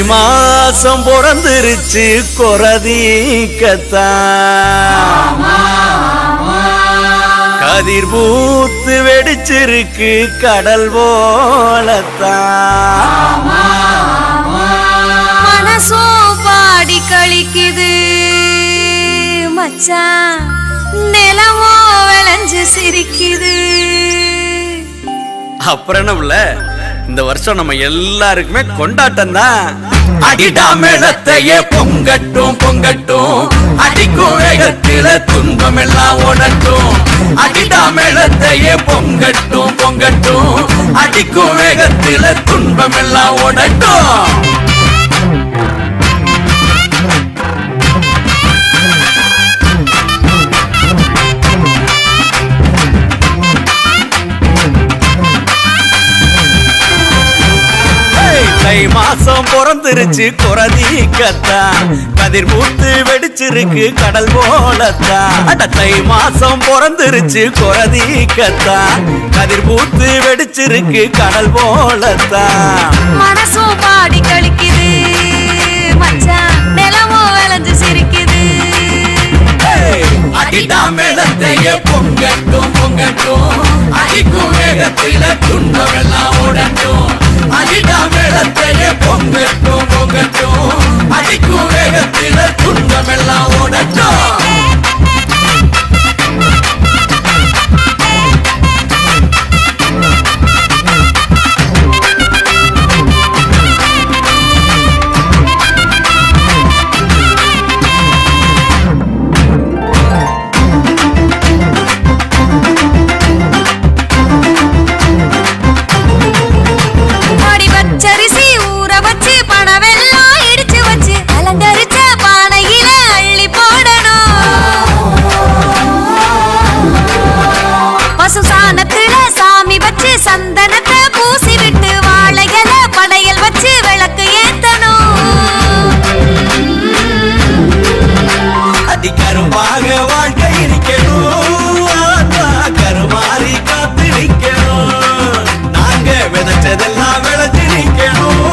மாசம் பிறந்துருச்சு கொரதீக்கத்தான் கதிர் பூத்து வெடிச்சிருக்கு கடல் போலத்தான் மனசோ பாடி கழிக்குது மச்சான் நிலமோ விளைஞ்சு சிரிக்குது. அப்புறம் இந்த வருஷம் நம்ம எல்லாருக்குமே கொண்டாட்டம் தான். அடிடா மேளத்தையே பொங்கட்டும் பொங்கட்டும் அடிக்கும் வேகத்தில துன்பம் எல்லாம் ஓடட்டும். அடிடா மேளத்தையே பொங்கட்டும் பொங்கட்டும் அடிக்கும் வேகத்தில துன்பம் எல்லாம் ஓடட்டும். தை மாசம் பிறந்துருச்சு கொரதீக்கத்தான் கதிர் பூத்து வெடிச்சிருக்கு கடல் போலத்தான். அட தை மாசம் பிறந்துருச்சு கொரதீக்கத்தான் கதிர் பூத்து வெடிச்சிருக்கு கடல் போலத்தான். மனசும் பாடி கழிக்குது மச்சான் நிலமோ விளைஞ்சு சிரிக்குது. அடிடா மேளத்தையே பொங்கட்டும் பொங்கட்டும் அடிக்கும் வேகத்தில துன்பம் எல்லாம் ஓடட்டும். அடிடா மேளத்தையே பொங்கட்டும் பொங்கட்டும் அடிக்கும் வேகத்தில துன்பம் எல்லாம் ஓடட்டும். சந்தனத்தை பூசி விட்டு வாழையில படையல் வச்சு விளக்கு ஏத்தணும். அடி கருமாக வாழ்க்கை இருக்கணும் கருமாறி காத்து நிக்கணும். நாங்க விதைச்சதெல்லாம் விளைச்சு நிக்கணும்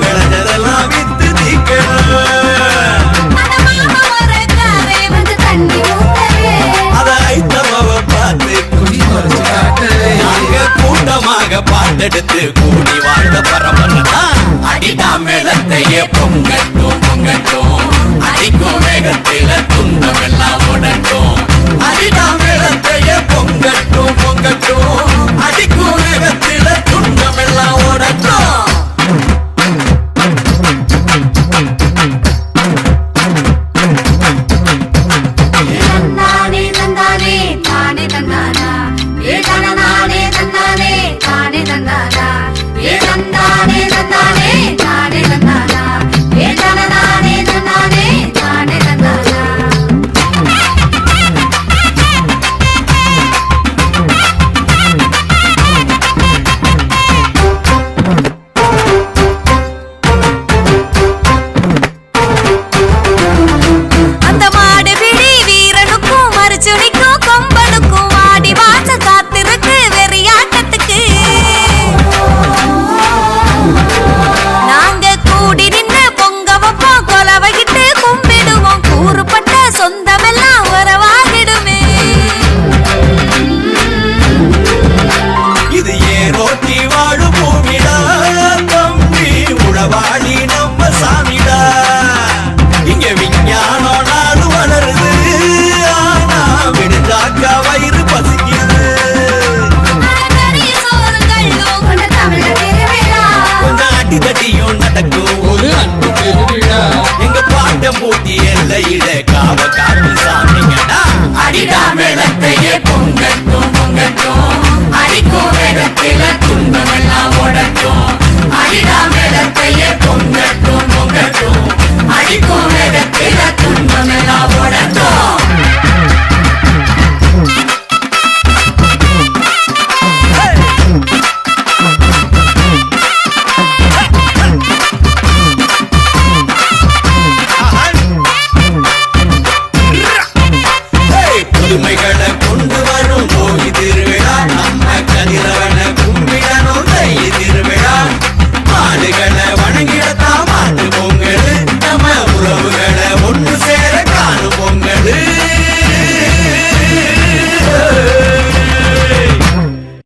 விளைஞ்சதெல்லாம் வித்து நிக்கணும். அத ஐத்தமாவ பார்த்து நாங்க கூட்டமாக பாட்டெடுத்து கூடி வாழ்ந்த பரம்பரைதான். அடிடா மேளத்தையே பொங்கட்டும் பொங்கட்டும் அடிக்கும் வேகத்தில துன்பம் எல்லாம் ஓடட்டும். அடிடா